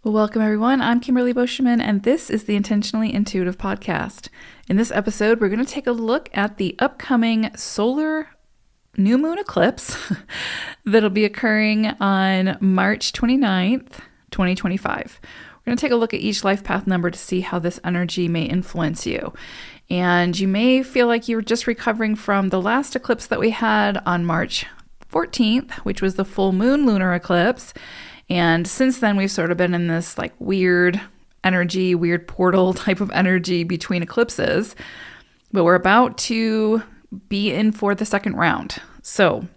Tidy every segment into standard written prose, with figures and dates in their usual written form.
Well, welcome everyone. I'm Kimberly Boschman, and this is the Intentionally Intuitive Podcast. In this episode, we're going to take a look at the upcoming solar new moon eclipse that'll be occurring on March 29th, 2025. We're going to take a look at each life path number to see how this energy may influence you. And you may feel like you're just recovering from the last eclipse that we had on March 14th, which was the full moon lunar eclipse. And since then, we've sort of been in this like weird energy, weird portal type of energy between eclipses. But we're about to be in for the second round. So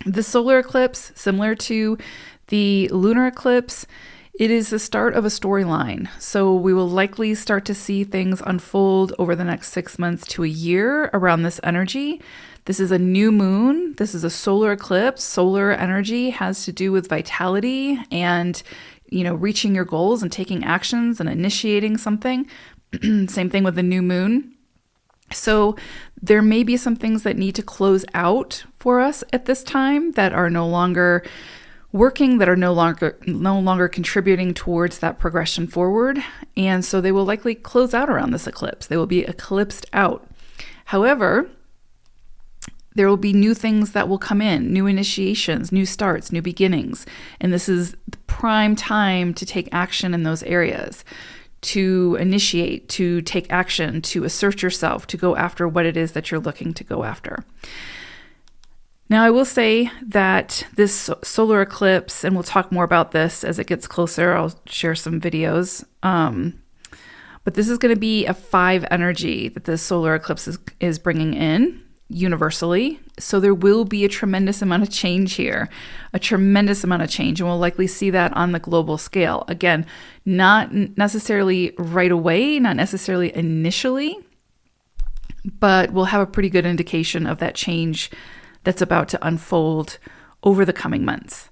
the solar eclipse, similar to the lunar eclipse, it is the start of a storyline. So we will likely start to see things unfold over the next 6 months to a year around this energy. This is a new moon. This is a solar eclipse. Solar energy has to do with vitality and, reaching your goals and taking actions and initiating something. Same thing with the new moon. So there may be some things that need to close out for us at this time that are no longer working, that are no longer contributing towards that progression forward. And so they will likely close out around this eclipse. They will be eclipsed out. However, there will be new things that will come in, new initiations, new starts, new beginnings. And this is the prime time to take action in those areas, to initiate, to take action, to assert yourself, to go after what it is that you're looking to go after. Now, I will say that this solar eclipse, and we'll talk more about this as it gets closer, I'll share some videos, but this is going to be a 5 energy that the solar eclipse is bringing in universally. So there will be a tremendous amount of change here, and we'll likely see that on the global scale. Again, not necessarily right away, not necessarily initially, but we'll have a pretty good indication of that change that's about to unfold over the coming months.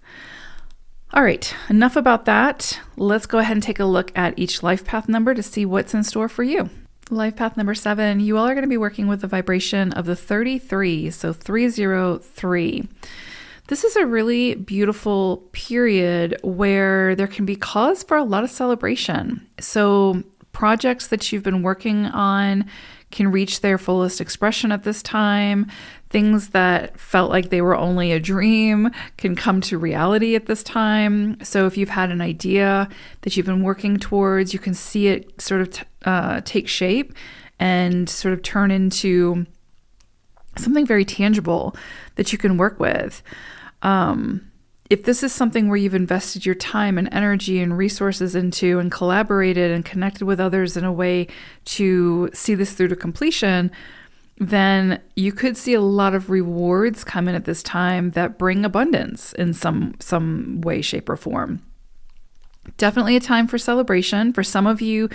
All right, enough about that. Let's go ahead and take a look at each life path number to see what's in store for you. Life path number 7, you all are going to be working with the vibration of the 33, so 303. This is a really beautiful period where there can be cause for a lot of celebration. So projects that you've been working on can reach their fullest expression at this time. Things that felt like they were only a dream can come to reality at this time. So if you've had an idea that you've been working towards, you can see it sort of take shape and sort of turn into something very tangible that you can work with. If this is something where you've invested your time and energy and resources into and collaborated and connected with others in a way to see this through to completion, then you could see a lot of rewards come in at this time that bring abundance in some way, shape, or form. Definitely a time for celebration. For some of you,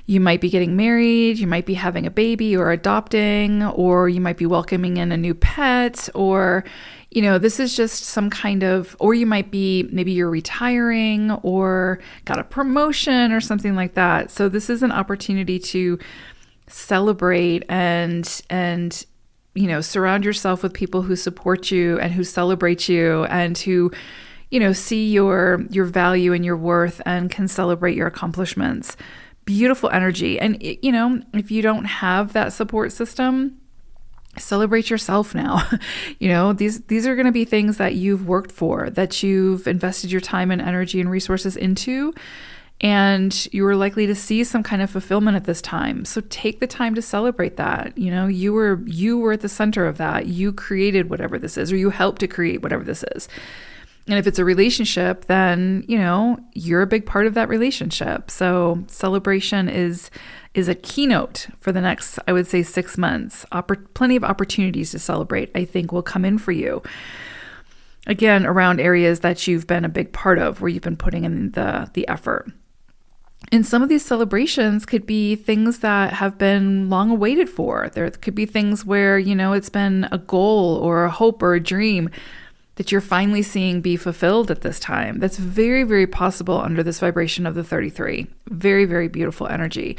you might be getting married, you might be having a baby or adopting, or you might be welcoming in a new pet, or this is just some kind of, or you might be, maybe you're retiring or got a promotion or something like that. So this is an opportunity to celebrate and surround yourself with people who support you and who celebrate you and who, see your value and your worth and can celebrate your accomplishments. Beautiful energy. And, if you don't have that support system, celebrate yourself now. These are going to be things that you've worked for, that you've invested your time and energy and resources into, and you are likely to see some kind of fulfillment at this time. So take the time to celebrate that. You were at the center of that. You created whatever this is, or you helped to create whatever this is. And if it's a relationship, then, you're a big part of that relationship. So celebration is a keynote for the next, I would say, 6 months. Plenty of opportunities to celebrate, I think, will come in for you. Again, around areas that you've been a big part of, where you've been putting in the effort. And some of these celebrations could be things that have been long awaited for. There could be things where, it's been a goal or a hope or a dream that you're finally seeing be fulfilled at this time. That's very, very possible under this vibration of the 33. Very, very beautiful energy.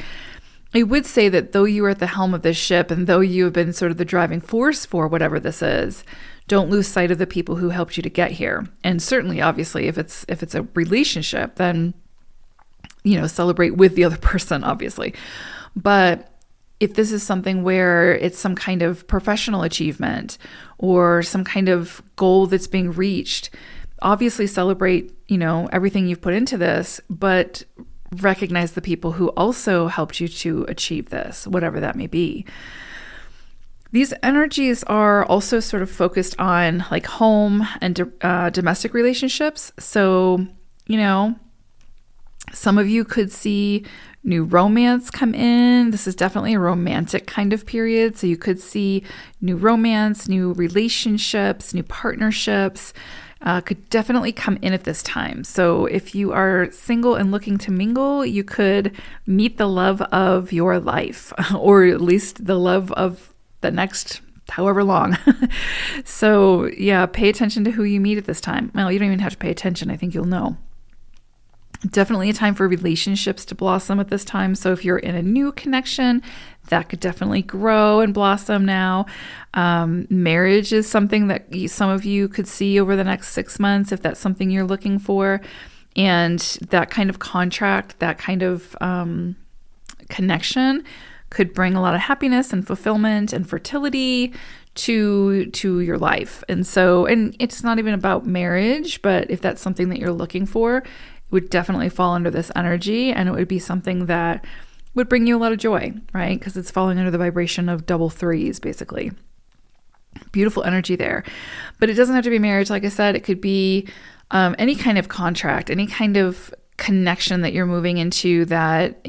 I would say that though you are at the helm of this ship and though you have been sort of the driving force for whatever this is, don't lose sight of the people who helped you to get here. And certainly, obviously, if it's a relationship, then celebrate with the other person, obviously. But if this is something where it's some kind of professional achievement or some kind of goal that's being reached, obviously celebrate, everything you've put into this, but recognize the people who also helped you to achieve this, whatever that may be. These energies are also sort of focused on like home and domestic relationships. So, some of you could see new romance come in. This is definitely a romantic kind of period. So you could see new romance, new relationships, new partnerships could definitely come in at this time. So if you are single and looking to mingle, you could meet the love of your life, or at least the love of the next however long. So yeah, pay attention to who you meet at this time. Well, you don't even have to pay attention. I think you'll know. Definitely a time for relationships to blossom at this time. So if you're in a new connection, that could definitely grow and blossom now. Marriage is something that some of you could see over the next 6 months, if that's something you're looking for. And that kind of contract, that kind of connection could bring a lot of happiness and fulfillment and fertility to your life. And it's not even about marriage, but if that's something that you're looking for, it would definitely fall under this energy, and it would be something that would bring you a lot of joy, right? Because it's falling under the vibration of double threes, basically. Beautiful energy there. But it doesn't have to be marriage. Like I said, it could be any kind of contract, any kind of connection that you're moving into that,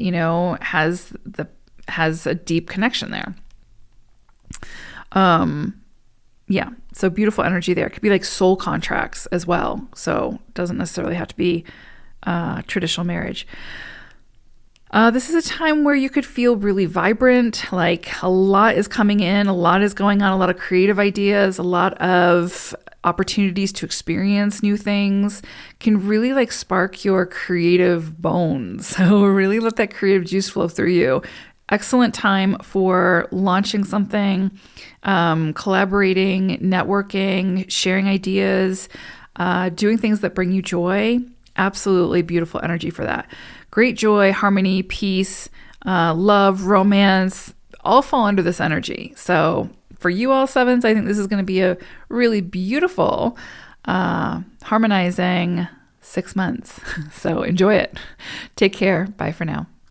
has a deep connection there. Yeah, so beautiful energy there. It could be like soul contracts as well. So it doesn't necessarily have to be traditional marriage. This is a time where you could feel really vibrant, like a lot is coming in, a lot is going on, a lot of creative ideas, a lot of opportunities to experience new things can really like spark your creative bones. So really let that creative juice flow through you. Excellent time for launching something, collaborating, networking, sharing ideas, doing things that bring you joy. Absolutely beautiful energy for that. Great joy, harmony, peace, love, romance, all fall under this energy. So for you all sevens, I think this is going to be a really beautiful, harmonizing 6 months. So enjoy it. Take care. Bye for now.